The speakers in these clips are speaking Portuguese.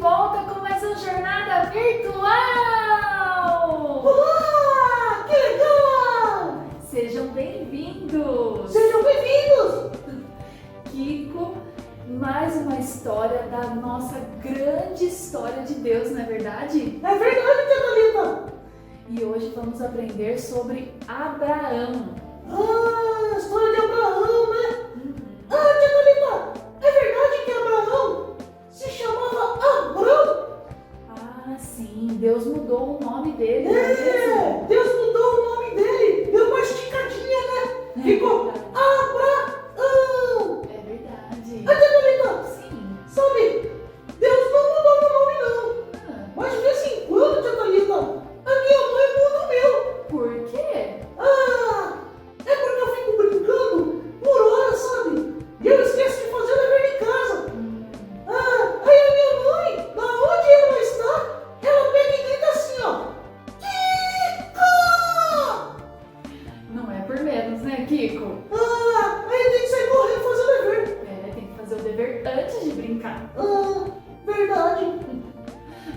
volta com mais uma jornada virtual! Olá! Que legal! Sejam bem-vindos! Sejam bem-vindos! Kiko, mais uma história da nossa grande história de Deus, não é verdade? É verdade, tia Thalita! E hoje vamos aprender sobre Abraão. Ah, a história de Abraão, né? Ah, tia Thalita! É verdade que Abraão se chamava Abrão? Ah, sim, Deus mudou o nome dele, não é mesmo? É, Deus mudou o nome dele, deu uma esticadinha, né? Ficou Abraão! É verdade. Ah, tia Thalita! Sim. Sabe, Deus não mudou meu nome não, Ah, mas de vez em quando, tia Thalita, a minha mãe muda o meu. por quê? Ah, é porque eu fico brincando por hora, sabe? E eu esqueço de fazer o dever de casa. Ah, aí a minha mãe, na onde ela está, ela pega e grita assim, ó. Kiko! Não é por menos, né, Kiko? Ah, aí tem que sair correndo fazer o dever. É, tem que fazer o dever antes de brincar. Ah, verdade.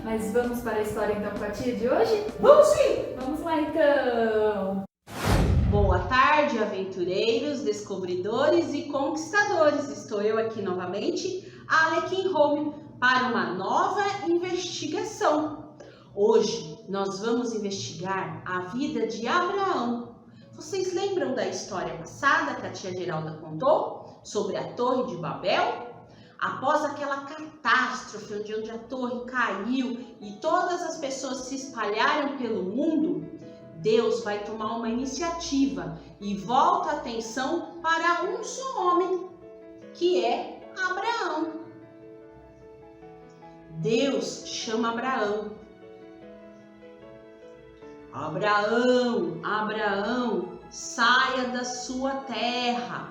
Mas vamos para a história então com a tia de hoje? Vamos sim. Vamos lá então! Boa tarde, aventureiros, descobridores e conquistadores. Estou eu aqui novamente, Alequim Home, para uma nova investigação. Hoje nós vamos investigar a vida de Abraão. Vocês lembram da história passada que a tia Geralda contou sobre a Torre de Babel? Após aquela catástrofe onde a torre caiu e todas as pessoas se espalharam pelo mundo, Deus vai tomar uma iniciativa e volta a atenção para um só homem, que é Abraão. Deus chama Abraão. Abraão, Abraão, saia da sua terra.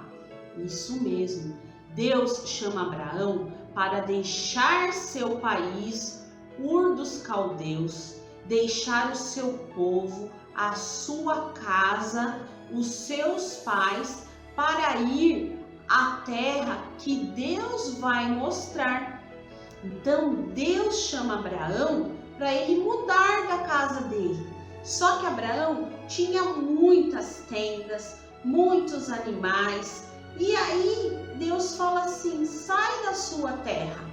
Isso mesmo. Deus chama Abraão para deixar seu país, Ur dos Caldeus, deixar o seu povo, a sua casa, os seus pais, para ir à terra que Deus vai mostrar. Então Deus chama Abraão para ele mudar da casa dele. Só que Abraão tinha muitas tendas, muitos animais. E aí Deus fala assim, sai da sua terra.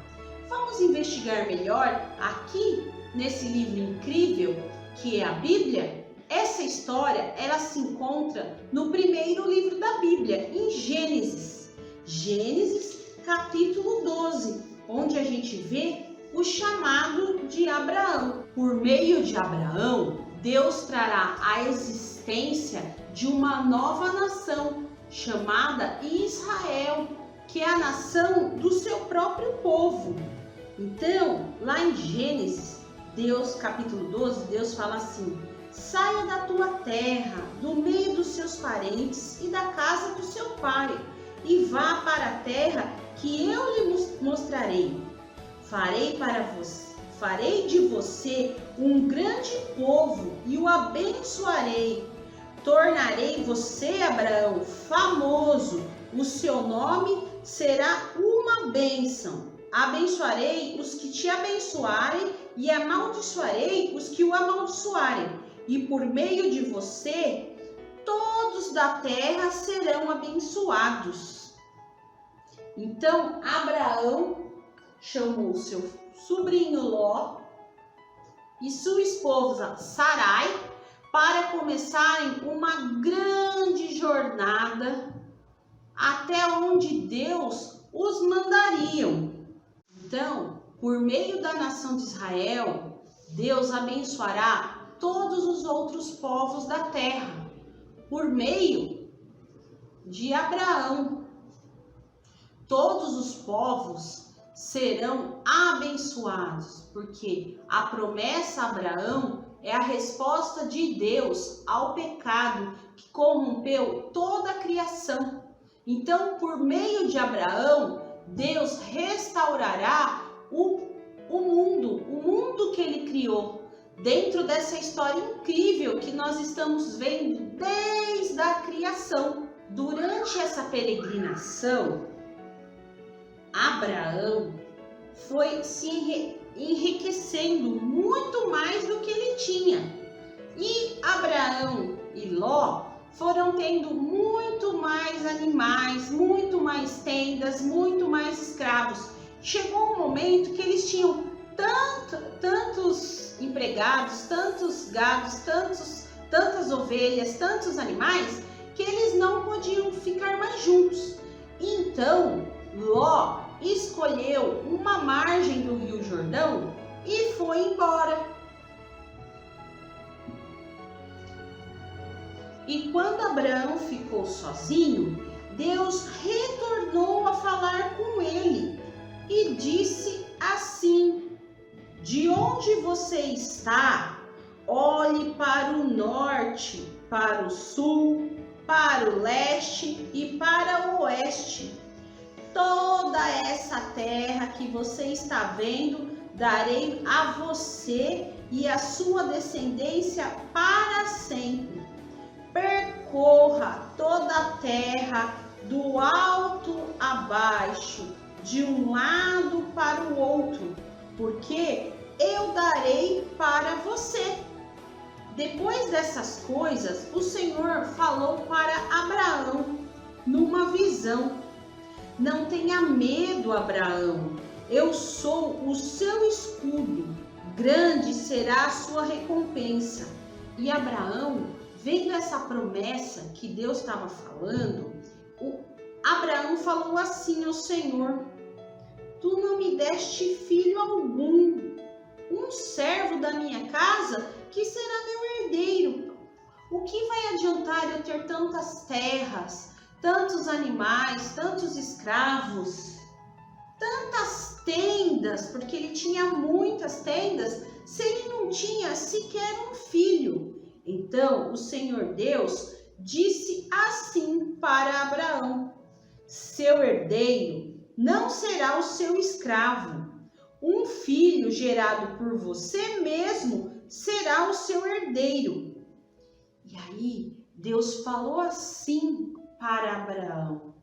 Vamos investigar melhor aqui nesse livro incrível que é a Bíblia. Essa história ela se encontra no primeiro livro da Bíblia, em Gênesis. Gênesis capítulo 12, onde a gente vê o chamado de Abraão. Por meio de Abraão, Deus trará a existência de uma nova nação, chamada Israel, que é a nação do seu próprio povo. Então, lá em Gênesis, Deus, capítulo 12, Deus fala assim, saia da tua terra, do meio dos seus parentes e da casa do seu pai, e vá para a terra que eu lhe mostrarei. Farei de você um grande povo e o abençoarei. Tornarei você, Abraão, famoso, o seu nome será uma bênção. Abençoarei os que te abençoarem e amaldiçoarei os que o amaldiçoarem. E por meio de você, todos da terra serão abençoados. Então, Abraão chamou seu sobrinho Ló e sua esposa Sarai para começarem uma grande jornada até onde Deus os mandariam. Então, por meio da nação de Israel, Deus abençoará todos os outros povos da terra, por meio de Abraão. Todos os povos serão abençoados, porque a promessa a Abraão é a resposta de Deus ao pecado que corrompeu toda a criação. Então, por meio de Abraão, Deus restaurará o mundo que ele criou, dentro dessa história incrível que nós estamos vendo desde a criação. Durante essa peregrinação, Abraão foi se enriquecendo muito mais do que ele tinha. E Abraão e Ló foram tendo muito mais animais, muito mais tendas, muito mais escravos. Chegou um momento que eles tinham tantos empregados, tantos gados, tantas ovelhas, tantos animais, que eles não podiam ficar mais juntos. Então, Ló escolheu uma margem do Rio Jordão e foi embora. E quando Abraão ficou sozinho, Deus retornou a falar com ele e disse assim: de onde você está, olhe para o norte, para o sul, para o leste e para o oeste. Toda essa terra que você está vendo, darei a você e a sua descendência para sempre. Percorra toda a terra do alto a baixo, de um lado para o outro, porque eu darei para você. Depois dessas coisas, o Senhor falou para Abraão numa visão: não tenha medo, Abraão, eu sou o seu escudo, grande será a sua recompensa. E Abraão, vendo essa promessa que Deus estava falando, Abraão falou assim ao Senhor: tu não me deste filho algum, um servo da minha casa que será meu herdeiro. O que vai adiantar eu ter tantas terras, tantos animais, tantos escravos, tantas tendas, porque ele tinha muitas tendas, se ele não tinha sequer um filho? Então o Senhor Deus disse assim para Abraão: seu herdeiro não será o seu escravo. Um filho gerado por você mesmo será o seu herdeiro. E aí Deus falou assim para Abraão: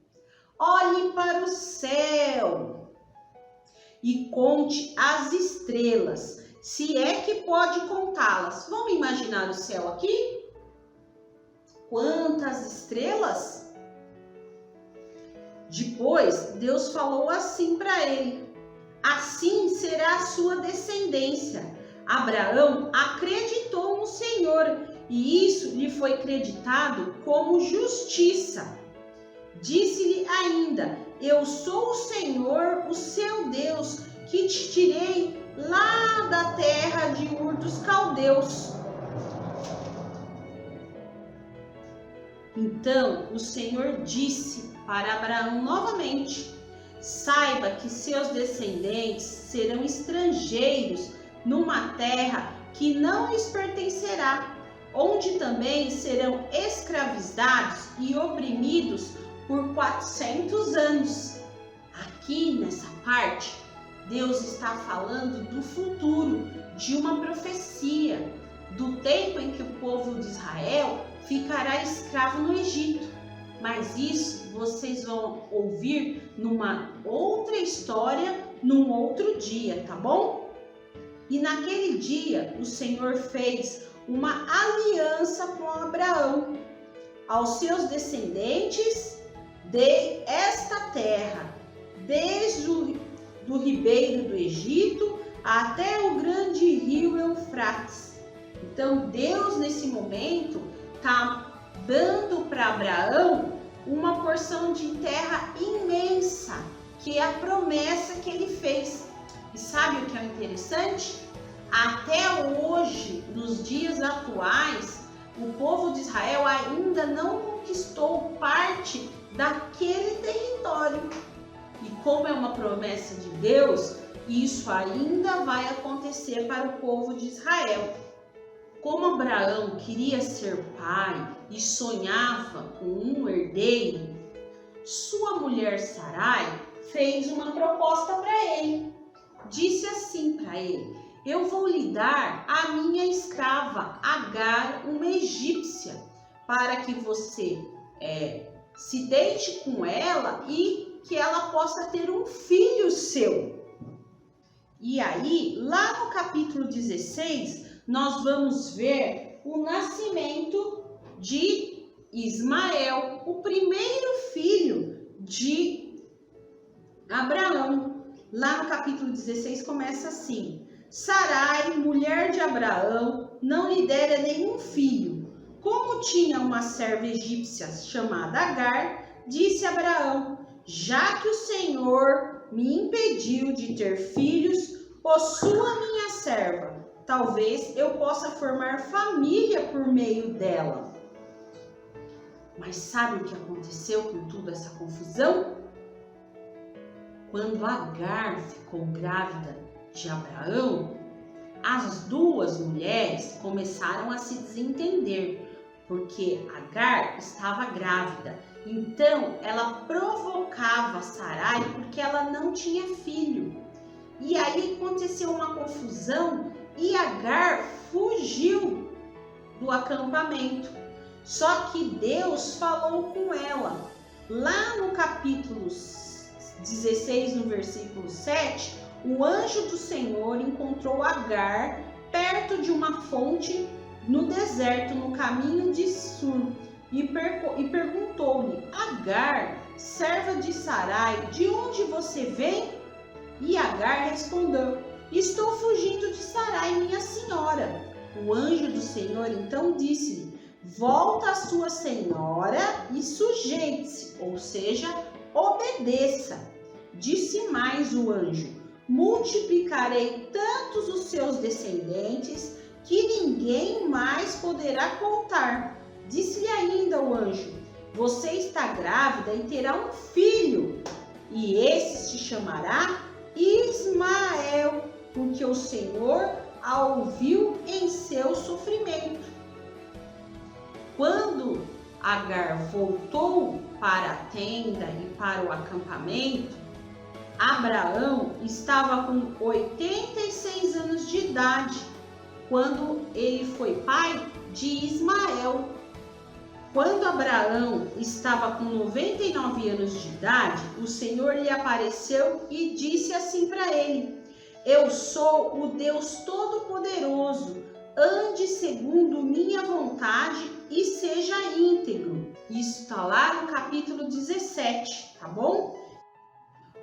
olhe para o céu e conte as estrelas, se é que pode contá-las. Vamos imaginar o céu aqui? Quantas estrelas? Depois Deus falou assim para ele: assim será a sua descendência. Abraão acreditou no Senhor e isso lhe foi creditado como justiça. Disse-lhe ainda: eu sou o Senhor, o seu Deus, que te tirei lá da terra de Ur dos Caldeus. Então o Senhor disse para Abraão novamente: saiba que seus descendentes serão estrangeiros numa terra que não lhes pertencerá, onde também serão escravizados e oprimidos por 400 anos. Aqui nessa parte, Deus está falando do futuro, de uma profecia, do tempo em que o povo de Israel ficará escravo no Egito. Mas isso vocês vão ouvir numa outra história, num outro dia, tá bom? E naquele dia o Senhor fez uma aliança com Abraão. Aos seus descendentes dei esta terra, desde do ribeiro do Egito até o grande rio Eufrates. Então Deus nesse momento está dando para Abraão uma porção de terra imensa, que é a promessa que ele fez. E sabe o que é interessante? Até hoje, nos dias atuais, o povo de Israel ainda não conquistou parte daquele território. E como é uma promessa de Deus, isso ainda vai acontecer para o povo de Israel. Como Abraão queria ser pai e sonhava com um herdeiro, sua mulher Sarai fez uma proposta para ele. Disse assim para ele: eu vou lhe dar a minha escrava Agar, uma egípcia, para que você se deite com ela e que ela possa ter um filho seu. E aí, lá no capítulo 16, nós vamos ver o nascimento de Ismael, o primeiro filho de Abraão. Lá no capítulo 16 começa assim: Sarai, mulher de Abraão, não lhe dera nenhum filho. Como tinha uma serva egípcia chamada Agar, disse Abraão: já que o Senhor me impediu de ter filhos, possua minha serva. Talvez eu possa formar família por meio dela. Mas sabe o que aconteceu com toda essa confusão? Quando Agar ficou grávida de Abraão, as duas mulheres começaram a se desentender, porque Agar estava grávida. Então ela provocava Sarai porque ela não tinha filho. E aí aconteceu uma confusão e Agar fugiu do acampamento. Só que Deus falou com ela. Lá no capítulo 16, no versículo 7, o anjo do Senhor encontrou Agar perto de uma fonte no deserto, no caminho de Sur, e perguntou-lhe: Agar, serva de Sarai, de onde você vem? E Agar respondeu: estou fugindo de Sarai, minha senhora. O anjo do Senhor então disse-lhe: volta à sua senhora e sujeite-se, ou seja, obedeça. Disse mais o anjo: multiplicarei tantos os seus descendentes que ninguém mais poderá contar. Disse-lhe ainda o anjo: você está grávida e terá um filho, e esse se chamará Ismael, porque o Senhor a ouviu em seu sofrimento. Quando Agar voltou para a tenda e para o acampamento, Abraão estava com 86 anos de idade, quando ele foi pai de Ismael. Quando Abraão estava com 99 anos de idade, o Senhor lhe apareceu e disse assim para ele: eu sou o Deus Todo-Poderoso, ande segundo minha vontade e seja íntegro. Isso está lá no capítulo 17, tá bom?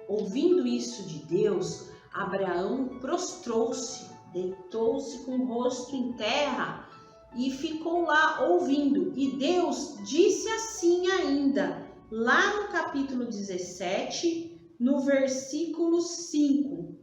Ouvindo isso de Deus, Abraão prostrou-se, deitou-se com o rosto em terra e ficou lá ouvindo. E Deus disse assim ainda, lá no capítulo 17, no versículo 5.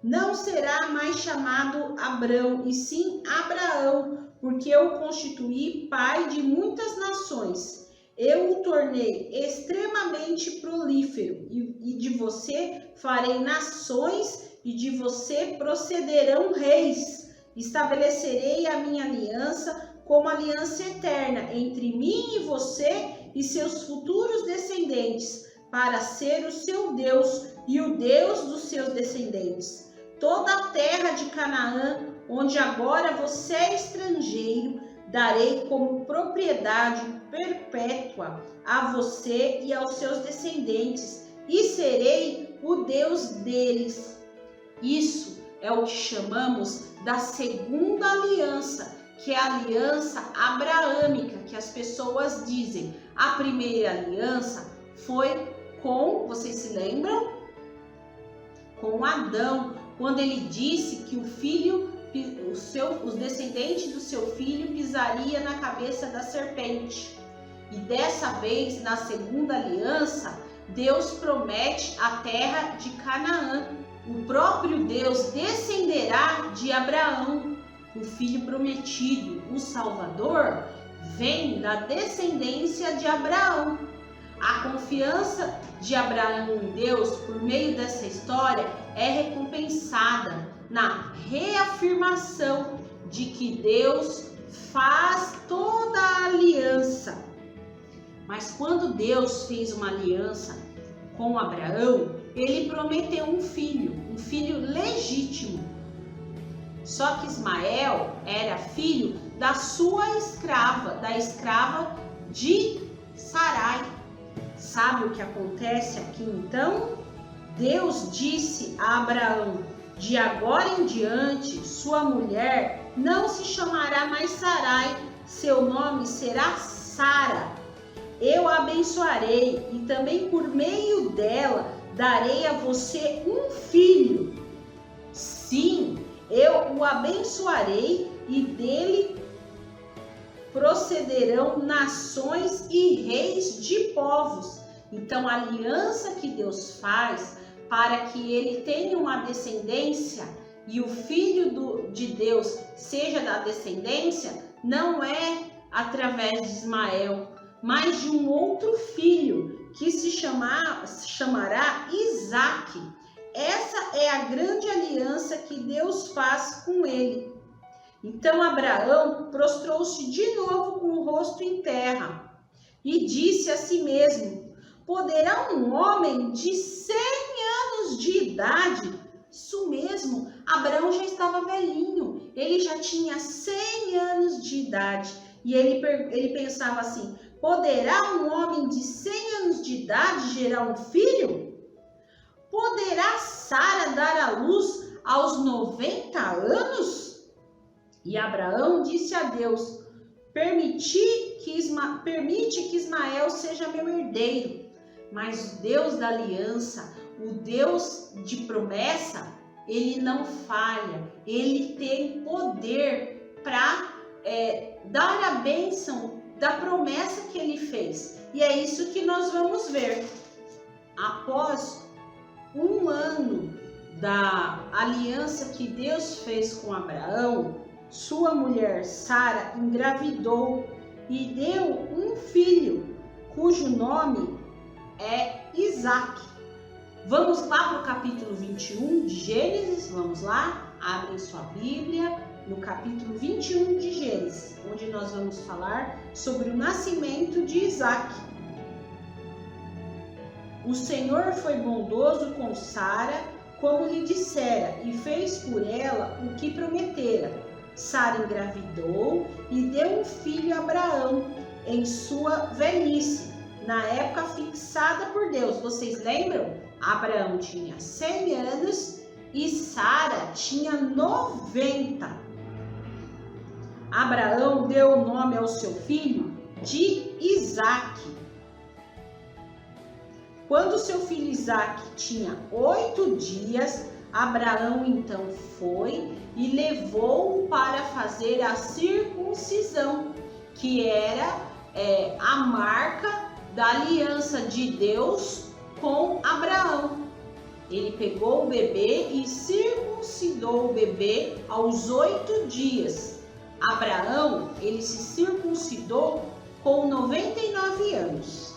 Não será mais chamado Abrão, e sim Abraão, porque eu o constituí pai de muitas nações. Eu o tornei extremamente prolífero, e de você farei nações, e de você procederão reis. Estabelecerei a minha aliança como aliança eterna entre mim e você e seus futuros descendentes, para ser o seu Deus e o Deus dos seus descendentes. Toda a terra de Canaã, onde agora você é estrangeiro, darei como propriedade perpétua a você e aos seus descendentes, e serei o Deus deles. Isso é o que chamamos da segunda aliança, que é a aliança abraâmica, que as pessoas dizem. A primeira aliança foi com, vocês se lembram? Com Adão, quando ele disse que os descendentes do seu filho pisaria na cabeça da serpente. E dessa vez, na segunda aliança, Deus promete a terra de Canaã. O próprio Deus descenderá de Abraão, o filho prometido. O Salvador vem da descendência de Abraão. A confiança de Abraão em Deus, por meio dessa história, é recompensada na reafirmação de que Deus faz toda a aliança. Mas quando Deus fez uma aliança com Abraão, ele prometeu um filho legítimo. Só que Ismael era filho da sua escrava, da escrava de Sarai. Sabe o que acontece aqui então? Deus disse a Abraão: de agora em diante, sua mulher não se chamará mais Sarai, seu nome será Sara. Eu a abençoarei e também por meio dela darei a você um filho. Sim, eu o abençoarei e dele procederão nações e reis de povos. Então, a aliança que Deus faz para que ele tenha uma descendência e o filho de Deus seja da descendência, não é através de Ismael, mas de um outro filho que se chamará Isaque. Essa é a grande aliança que Deus faz com ele. Então Abraão prostrou-se de novo com o rosto em terra e disse a si mesmo: poderá um homem de 100 anos de idade? Isso mesmo, Abraão já estava velhinho, ele já tinha 100 anos de idade. E ele pensava assim: poderá um homem de 100 anos de idade gerar um filho? Poderá Sara dar à luz aos 90 anos? E Abraão disse a Deus: permite que Ismael seja meu herdeiro. Mas o Deus da aliança, o Deus de promessa, ele não falha, ele tem poder para dar a bênção da promessa que ele fez. E é isso que nós vamos ver. Após um ano da aliança que Deus fez com Abraão, sua mulher Sara engravidou e deu um filho, cujo nome é Isaque. Vamos lá para o capítulo 21 de Gênesis, vamos lá? Abrem sua Bíblia no capítulo 21 de Gênesis, onde nós vamos falar sobre o nascimento de Isaque. O Senhor foi bondoso com Sara, como lhe dissera, e fez por ela o que prometera. Sara engravidou e deu um filho a Abraão em sua velhice, na época fixada por Deus. Vocês lembram? Abraão tinha 100 anos e Sara tinha 90. Abraão deu o nome ao seu filho de Isaque. Quando seu filho Isaque tinha 8 dias, Abraão então foi e levou-o para fazer a circuncisão, que era a marca da aliança de Deus com Abraão. Ele pegou o bebê e circuncidou o bebê aos 8 dias. Abraão, ele se circuncidou com 99 anos.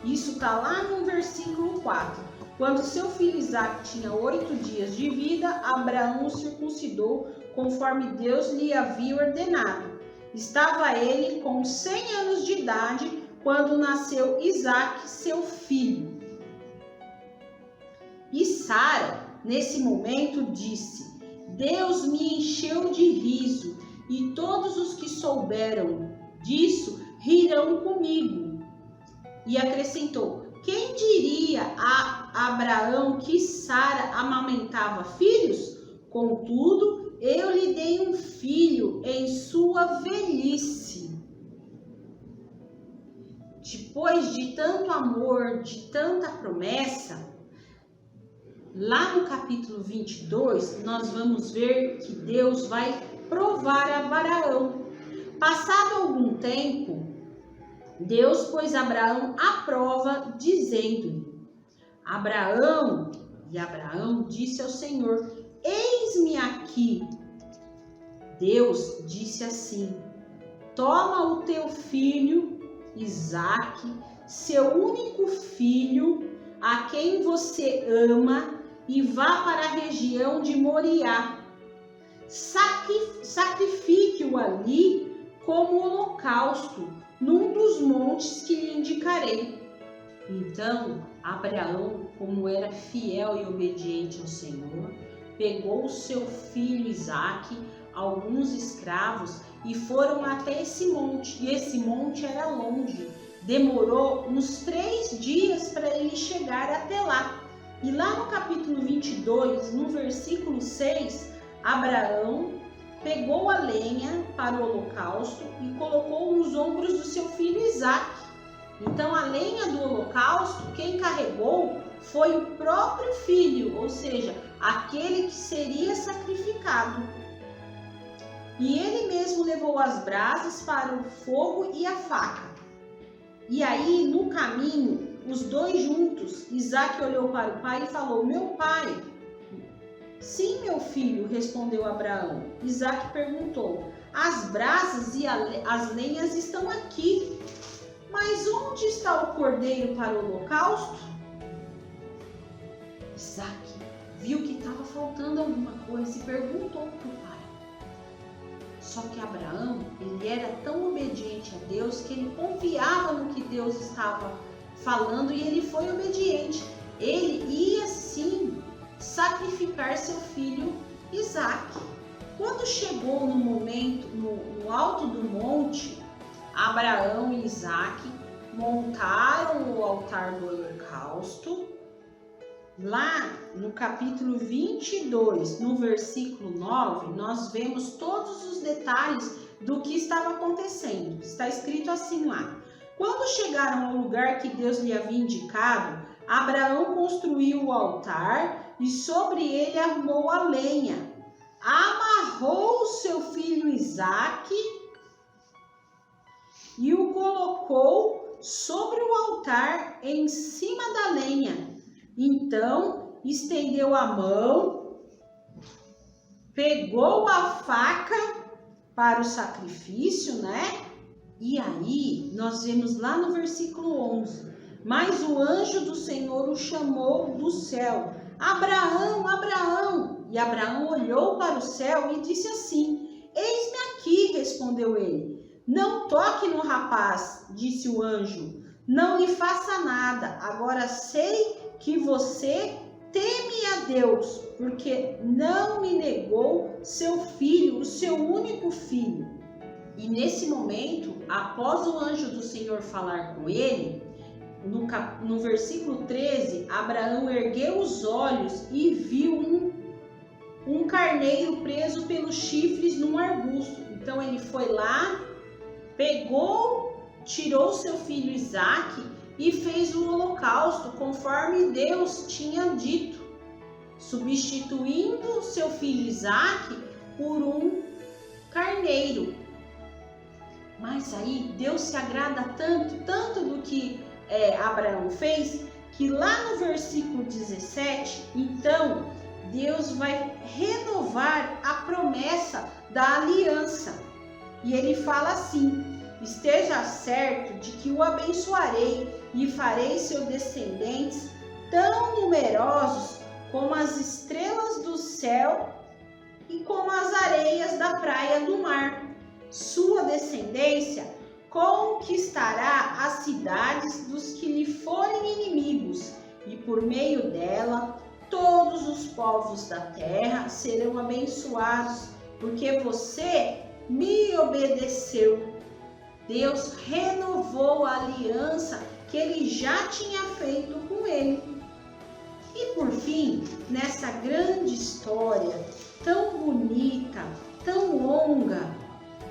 Isso está lá no versículo 4. Quando seu filho Isaque tinha 8 dias de vida, Abraão o circuncidou conforme Deus lhe havia ordenado. Estava ele com 100 anos de idade quando nasceu Isaque, seu filho. E Sara, nesse momento, disse: Deus me encheu de riso, e todos os que souberam disso rirão comigo. E acrescentou: quem diria a Abraão que Sara amamentava filhos? Contudo, eu lhe dei um filho em sua velhice. Depois de tanto amor, de tanta promessa, lá no capítulo 22, nós vamos ver que Deus vai provar a Abraão. Passado algum tempo, Deus pôs Abraão à prova, dizendo-lhe: Abraão, e Abraão disse ao Senhor: eis-me aqui. Deus disse assim: toma o teu filho, Isaque, seu único filho, a quem você ama, e vá para a região de Moriá. Sacrifique-o ali como holocausto, num dos montes que lhe indicarei. Então, Abraão, como era fiel e obediente ao Senhor, pegou o seu filho Isaque, alguns escravos, e foram até esse monte. E esse monte era longe. Demorou uns 3 dias para ele chegar. chegar até lá. E lá no capítulo 22, no versículo 6, Abraão pegou a lenha para o holocausto e colocou nos ombros do seu filho Isaque. Então a lenha do holocausto, quem carregou foi o próprio filho, ou seja, aquele que seria sacrificado. E ele mesmo levou as brasas para o fogo e a faca. E aí, no caminho, os dois juntos, Isaque olhou para o pai e falou: meu pai. Sim, meu filho, respondeu Abraão. Isaque perguntou: as brasas e as lenhas estão aqui, mas onde está o cordeiro para o holocausto? Isaque viu que estava faltando alguma coisa e perguntou para o pai. Só que Abraão, ele era tão obediente a Deus que ele confiava no que Deus estava falando e ele foi obediente. Ele ia sim sacrificar seu filho Isaque. Quando chegou no momento, no alto do monte, Abraão e Isaque montaram o altar do holocausto. Lá no capítulo 22, no versículo 9, nós vemos todos os detalhes do que estava acontecendo. Está escrito assim lá: quando chegaram ao lugar que Deus lhe havia indicado, Abraão construiu o altar e sobre ele armou a lenha, amarrou seu filho Isaque e o colocou sobre o altar em cima da lenha. Então estendeu a mão, pegou a faca para o sacrifício, né? E aí nós vemos lá no versículo 11: mas o anjo do Senhor o chamou do céu: Abraão, Abraão! E Abraão olhou para o céu e disse assim: eis-me aqui, respondeu ele. Não toque no rapaz, disse o anjo, não lhe faça nada. Agora sei que você teme a Deus, porque não me negou seu filho, o seu único filho. E nesse momento, após o anjo do Senhor falar com ele, no versículo 13, Abraão ergueu os olhos e viu um carneiro preso pelos chifres num arbusto. Então ele foi lá, tirou seu filho Isaque e fez o holocausto conforme Deus tinha dito, substituindo seu filho Isaque por um carneiro. Mas aí Deus se agrada tanto do que Abraão fez, que lá no versículo 17, então Deus vai renovar a promessa da aliança. E ele fala assim: esteja certo de que o abençoarei e farei seus descendentes tão numerosos como as estrelas do céu e como as areias da praia do mar. Sua descendência conquistará as cidades dos que lhe forem inimigos, e por meio dela todos os povos da terra serão abençoados, porque você me obedeceu. Deus renovou a aliança que ele já tinha feito com ele. E por fim, nessa grande história tão bonita, tão longa,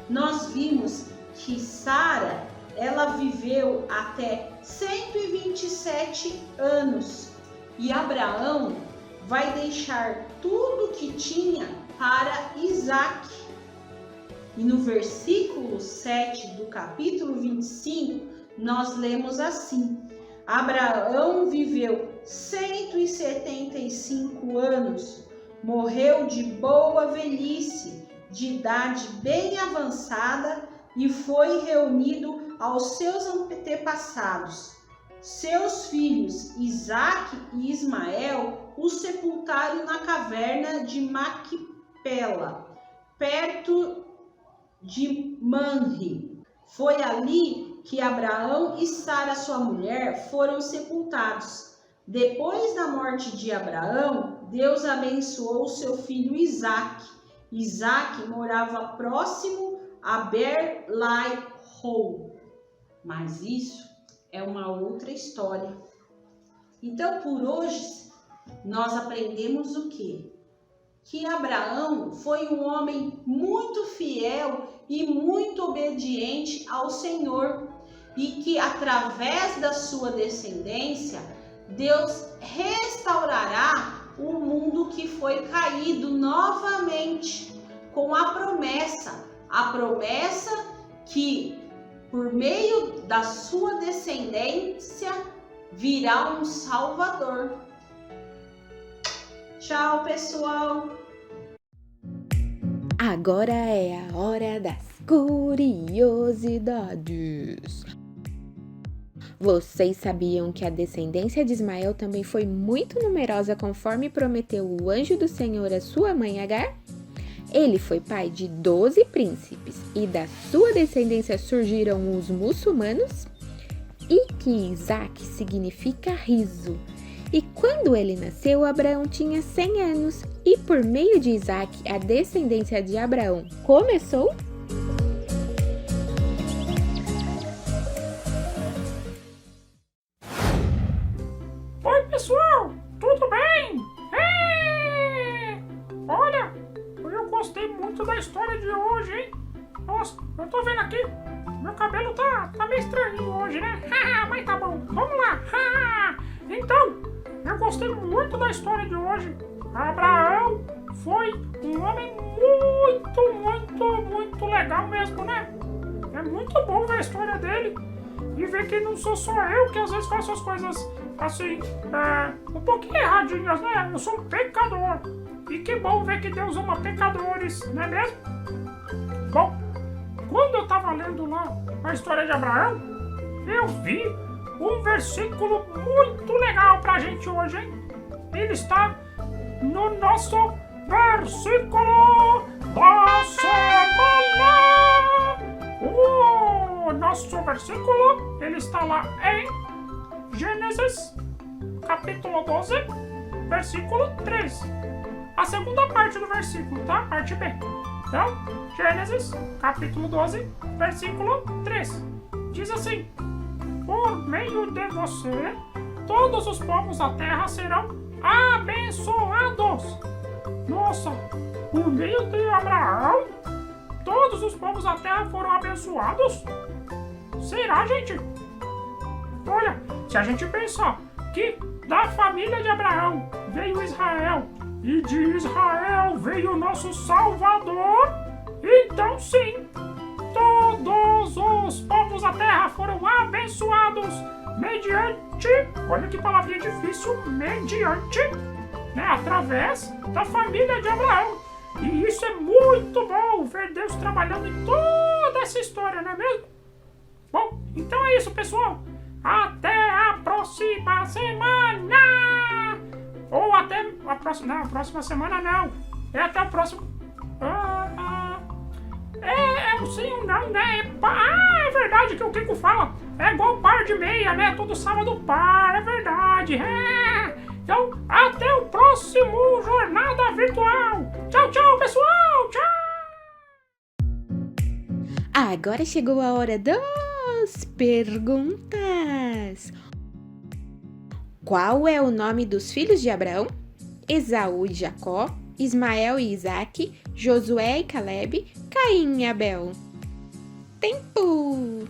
nós vimos que Sara, ela viveu até 127 anos e Abraão vai deixar tudo que tinha para Isaque. E no versículo 7 do capítulo 25, nós lemos assim: Abraão viveu 175 anos, morreu de boa velhice, de idade bem avançada, e foi reunido aos seus antepassados. Seus filhos Isaque e Ismael o sepultaram na caverna de Maquipela, perto de Manre. Foi ali que Abraão e Sara, sua mulher, foram sepultados. Depois da morte de Abraão, Deus abençoou seu filho Isaque. Isaque morava próximo a Ber-lai-roi. Mas isso é uma outra história. Então, por hoje, nós aprendemos o quê? Que Abraão foi um homem muito fiel e muito obediente ao Senhor e que através da sua descendência, Deus restaurará o mundo que foi caído novamente com a promessa que por meio da sua descendência virá um Salvador. Tchau, pessoal! Agora é a hora das curiosidades. Vocês sabiam que a descendência de Ismael também foi muito numerosa conforme prometeu o anjo do Senhor a sua mãe Agar? Ele foi pai de 12 príncipes e da sua descendência surgiram os muçulmanos? E que Isaac significa riso. E quando ele nasceu, Abraão tinha 100 anos e por meio de Isaac, a descendência de Abraão começou? Oi, pessoal, tudo bem? Olha, eu gostei muito da história de hoje, hein? Nossa, eu tô vendo aqui, meu cabelo tá meio estranho hoje, né? Mas tá bom, vamos lá. Então, eu gostei muito da história de hoje. Abraão foi um homem muito legal mesmo, né? É muito bom ver a história dele e ver que não sou só eu que às vezes faço as coisas assim, um pouquinho erradinhas, né? Eu sou um pecador. E que bom ver que Deus ama pecadores, não é mesmo? Bom, quando eu tava lendo lá a história de Abraão, eu vi um versículo muito legal pra gente hoje, hein? Ele está no nosso versículo da semana. O nosso versículo, ele está lá em Gênesis, capítulo 12, versículo 3. A segunda parte do versículo, tá? Parte B. Então, Gênesis, capítulo 12, versículo 3. Diz assim: por meio de você, todos os povos da terra serão abençoados. Nossa, por meio de Abraão, todos os povos da terra foram abençoados? Será, gente? Olha, se a gente pensar que da família de Abraão veio Israel e de Israel veio o nosso Salvador, então sim, todos os povos da terra foram abençoados mediante, olha que palavrinha difícil, mediante, né, através da família de Abraão. E isso é muito bom, ver Deus trabalhando em toda essa história, não é mesmo? Bom, então é isso, pessoal. Até a próxima semana! Ou até a próxima... Não, a próxima semana não. É até o próximo... É um sim ou não, né? É verdade que o Kiko fala. É igual par de meia, né? Todo sábado par, é verdade. Então, até o próximo Jornada Virtual. Tchau, tchau, pessoal. Tchau. Agora chegou a hora das perguntas. Qual é o nome dos filhos de Abraão? Esaú e Jacó, Ismael e Isaque, Josué e Caleb, Caim e Abel. Tempo!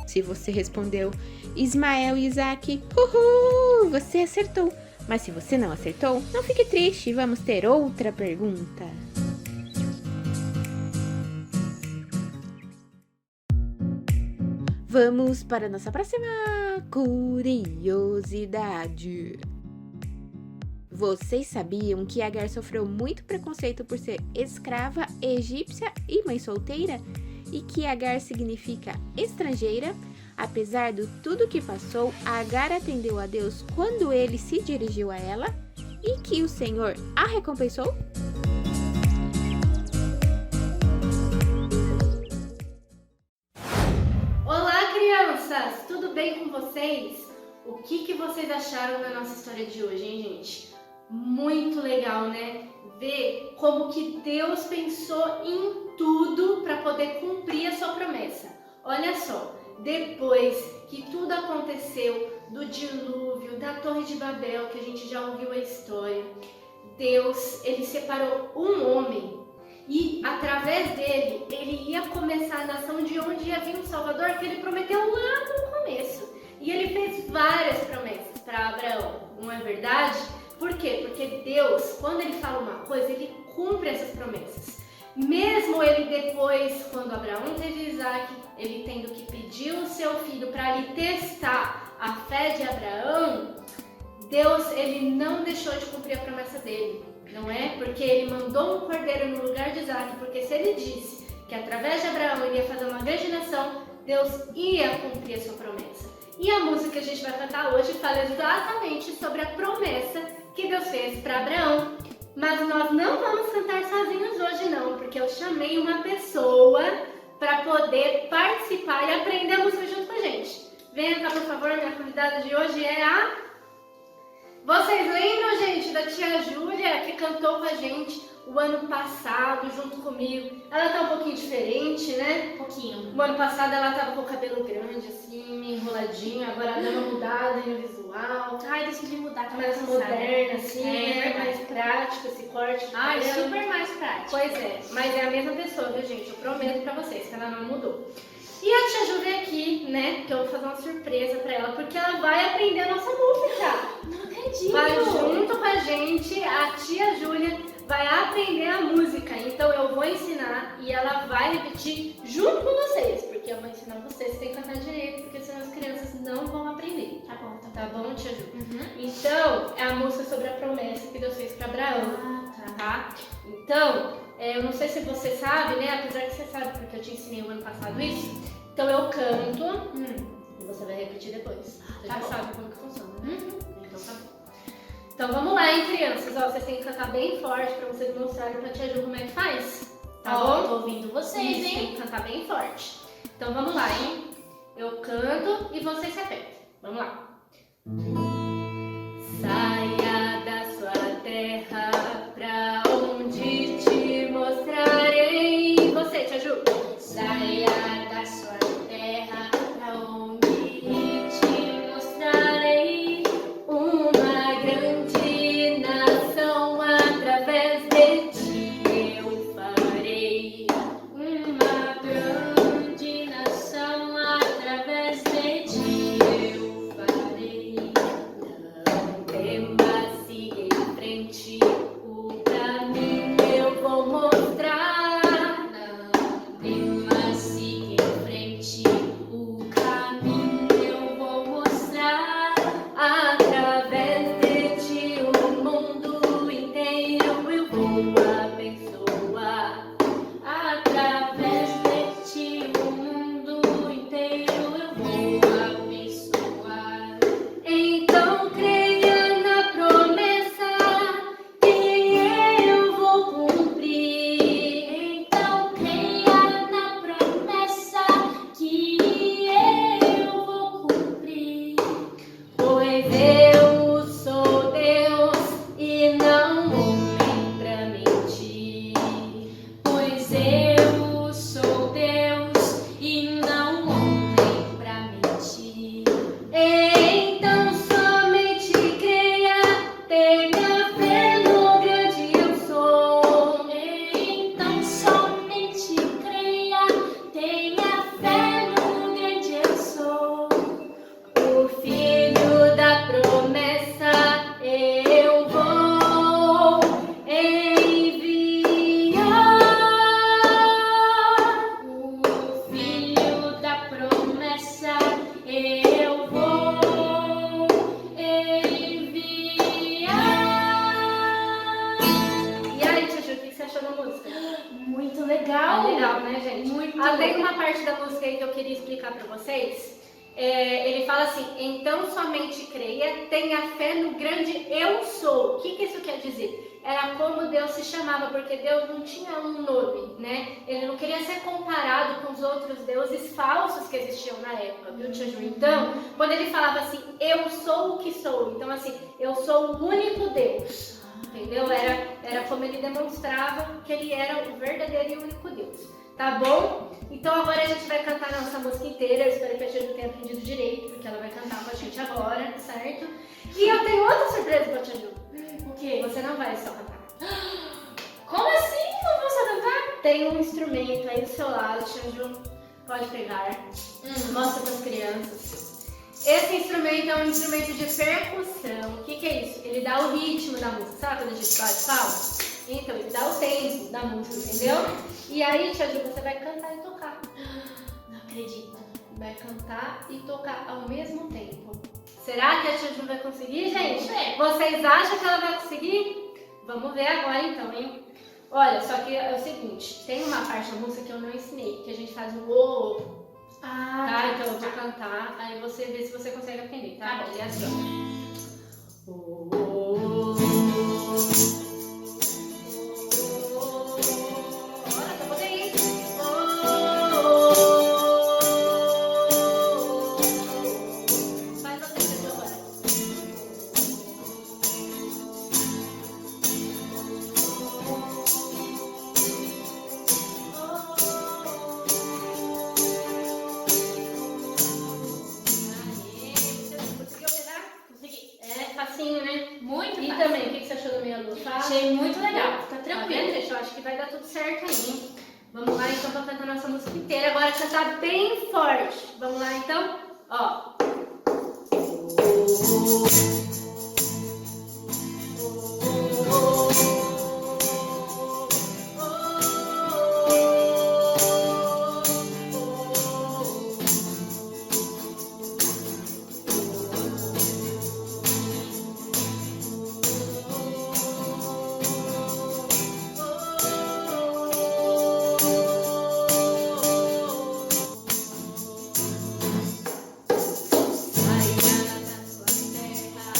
Se você respondeu Ismael e Isaque, uhul, você acertou. Mas se você não acertou, não fique triste, vamos ter outra pergunta. Vamos para a nossa próxima curiosidade. Vocês sabiam que Agar sofreu muito preconceito por ser escrava egípcia e mãe solteira? E que Agar significa estrangeira? Apesar de tudo que passou, Agar atendeu a Deus quando ele se dirigiu a ela e que o Senhor a recompensou? Olá, crianças! Tudo bem com vocês? O que vocês acharam da nossa história de hoje, hein, gente? Muito legal, né? Ver como que Deus pensou em tudo para poder cumprir a sua promessa. Olha só, depois que tudo aconteceu, do dilúvio, da Torre de Babel, que a gente já ouviu a história, Deus, ele separou um homem e através dele, ele ia começar a nação de onde ia vir o Salvador, que ele prometeu lá no começo. E ele fez várias promessas para Abraão, não é verdade? Por quê? Porque Deus, quando ele fala uma coisa, ele cumpre essas promessas. Mesmo ele depois, quando Abraão teve Isaac, ele tendo que pedir o seu filho para lhe testar a fé de Abraão, Deus, ele não deixou de cumprir a promessa dele, não é? Porque ele mandou um cordeiro no lugar de Isaac, porque se ele disse que através de Abraão ele ia fazer uma grande nação, Deus ia cumprir a sua promessa. E a música que a gente vai cantar hoje fala exatamente sobre a promessa que Deus fez para Abraão. Mas nós não vamos cantar sozinhos hoje não, porque eu chamei uma pessoa para poder participar e aprender a música junto com a gente. Venha cá, por favor, minha convidada de hoje é a... Vocês lembram, gente, da tia Júlia, que cantou com a gente o ano passado, junto comigo? Ela tá um pouquinho diferente, né? Um pouquinho. O ano passado ela tava com o cabelo grande, assim, meio enroladinho, agora deu uma mudada aí no visual. Ai, decidi mudar, tá Mais moderna, assim, né? verdade. Mais prático esse corte. de Ai, cabelo. super mais prático. Pois é, mas é a mesma pessoa, viu, gente? Eu prometo pra vocês que ela não mudou. E a tia Ju veio aqui, né? Que eu vou fazer uma surpresa pra ela, porque ela vai aprender a nossa música. Não acredito. Vai junto com a gente, a tia Júlia vai aprender a música. Então eu vou ensinar e ela vai repetir junto com vocês, porque eu vou ensinar vocês, tem que cantar direito, porque senão as crianças não vão aprender. Tá bom, tá bom. Tá bom, tia Ju? Uhum. Então, é a música sobre a promessa que Deus fez pra Abraão. Ah, tá. Tá? Então, eu não sei se você sabe, né? Apesar que você sabe, porque eu te ensinei o ano passado isso. Então eu canto e você vai repetir depois. Você Tá já bom. sabe como que funciona, né? Uhum. Então tá bom. Então vamos lá, hein, crianças? Ó, vocês têm que cantar bem forte pra vocês mostrarem pra tia Ju como é que faz. Tá Ó, bom? tô ouvindo vocês, Isso, tem hein? que cantar bem forte. Então vamos lá, hein? Eu canto e vocês repetem. Vamos lá. Saia da sua terra pra onde te mostrarei. Você, tia Ju. Saia da sua terra pra onde te mostrarei. Uma grande nação através de ti eu farei. Uma grande nação através de ti eu farei. Não temas, siga em frente, o caminho eu vou mostrar. Não temas, siga em frente, o caminho eu vou mostrar. Através de ti o mundo inteiro eu vou abençoar. Através de ti o mundo inteiro eu vou abençoar. Então creia na promessa que eu vou cumprir. Então creia na promessa que eu vou cumprir. Pois eu sou Deus e não homem pra mentir. Pois eu sou Deus e não homem pra mentir. Então somente creia, tenha fé no grande eu sou. Então somente creia, tenha fé no grande eu sou. O filho da promessa eu vou enviar. O filho da promessa eu vou enviar. E aí, tia Ju, o que você achou da música? Muito legal. Legal, né, gente? Muito Tem uma parte da música aí que eu queria explicar pra vocês. Ele fala assim: então somente creia, tenha fé no grande eu sou. O que isso quer dizer? Era como Deus se chamava, porque Deus não tinha um nome, né? Ele não queria ser comparado com os outros deuses falsos que existiam na época, viu, tia Ju? Então, quando ele falava assim, eu sou o que sou, então assim, eu sou o único Deus. Entendeu? Era como ele demonstrava que ele era o verdadeiro e único Deus. Tá bom? Então agora a gente vai cantar a nossa música inteira. Eu espero que a Tia Ju tenha aprendido direito, porque ela vai cantar com a gente agora, certo? E eu tenho outra surpresa pra Tia Ju. O quê? Você não vai só cantar. Como assim? Não vou só cantar? Tem um instrumento aí do seu lado, Tia Ju. Pode pegar. Mostra para as crianças. Esse instrumento é um instrumento de percussão. O que é isso? Ele dá o ritmo da música. Sabe quando a gente bate palma? Então, ele dá o tempo da música, entendeu? E aí, Tia Ju, você vai cantar e tocar. Não acredito. Vai cantar e tocar ao mesmo tempo. Será que a Tia Ju vai conseguir, gente? Vamos ver. Vocês acham que ela vai conseguir? Vamos ver agora então, hein? Olha, só que é o seguinte, tem uma parte da música que eu não ensinei, que a gente faz um ô, tá? Então eu vou cantar, aí você vê se você consegue aprender, tá? Tá bom. E assim, ó. Ô, olha, tá botando aí. Faz você, Tia Ju, agora. Conseguiu pegar? Consegui. É facinho, né? Muito E fácil. também, o que você achou do meia lua? Achei muito legal. Tá Tá vendo, tranquilo. gente? Eu acho que vai dar tudo certo aí, hein? Vamos lá então pra cantar nossa música inteira. Agora cantar bem forte. Vamos lá então? Ó. Saia da sua terra.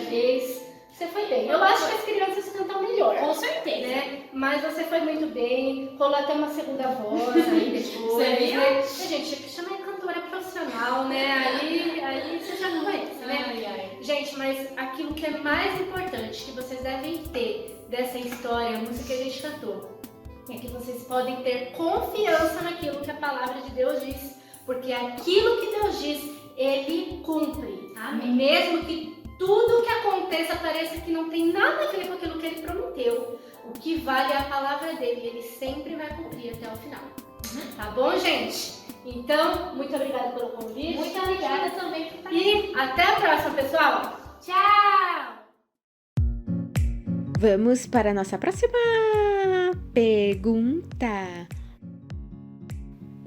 vez. Você foi bem. Eu acho que as crianças cantam melhor. Com certeza. Né? Mas você foi muito bem. Rolou até uma segunda voz aí depois. Você viu? Né? Gente, chama a cantora profissional, né? Aí você já conhece, né? Ai, ai. Gente, mas aquilo que é mais importante que vocês devem ter dessa história, a música que a gente cantou, é que vocês podem ter confiança naquilo que a palavra de Deus diz. Porque aquilo que Deus diz, Ele cumpre. Amém. Mesmo que tudo que aconteça pareça que não tem nada a ver com aquilo que Ele prometeu. O que vale é a palavra dele. Ele sempre vai cumprir até o final. Tá bom, gente? Então, muito obrigada pelo convite. Muito obrigada também por estar aqui. E até a próxima, pessoal. Tchau! Vamos para a nossa próxima pergunta.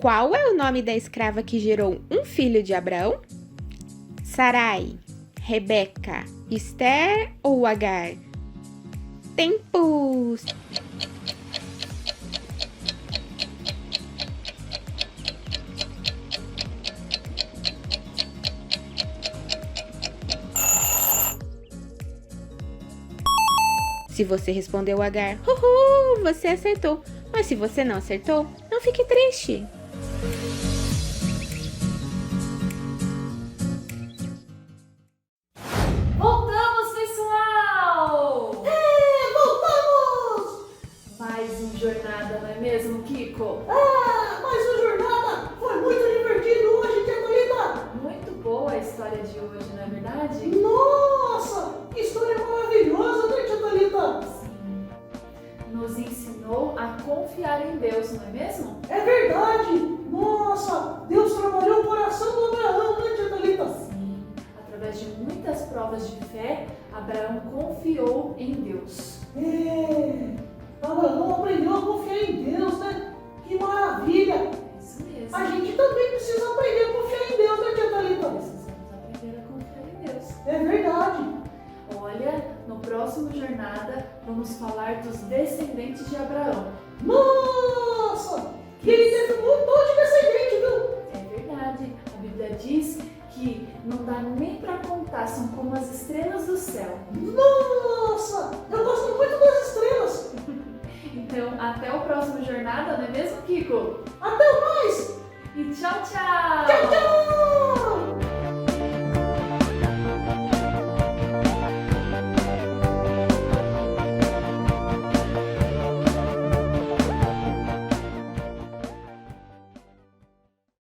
Qual é o nome da escrava que gerou um filho de Abraão? Sarai, Rebeca, Esther ou Agar? Tempos! Se você respondeu Agar, uhul, você acertou. Mas se você não acertou, não fique triste. Voltamos, pessoal! Voltamos! Mais uma jornada, não é mesmo, Kiko? Mas a jornada foi muito divertida hoje, tia Thalita! Muito boa a história de hoje, não é verdade? Nossa, que história maravilhosa, né, tia Thalita? Sim. Nos ensinou a confiar em Deus, não é mesmo? É verdade! Nossa, Deus trabalhou o coração do Abraão, né, tia Thalita? Sim. Através de muitas provas de fé, Abraão confiou em Deus. Abraão aprendeu a confiar em Deus, né? Que maravilha! É isso mesmo. A gente também precisa aprender a confiar em Deus, né, tia Thalita? Precisamos aprender a confiar em Deus. É verdade! Olha, no próximo jornada, vamos falar dos descendentes de Abraão. Nossa! Ele teve um montão de descendente, viu? É verdade. A Bíblia diz que não dá nem para contar, são como as estrelas do céu. Nossa! Eu gosto muito das estrelas! Então, até o próximo jornada, não é mesmo, Kiko? Até mais! E tchau, tchau! Tchau, tchau!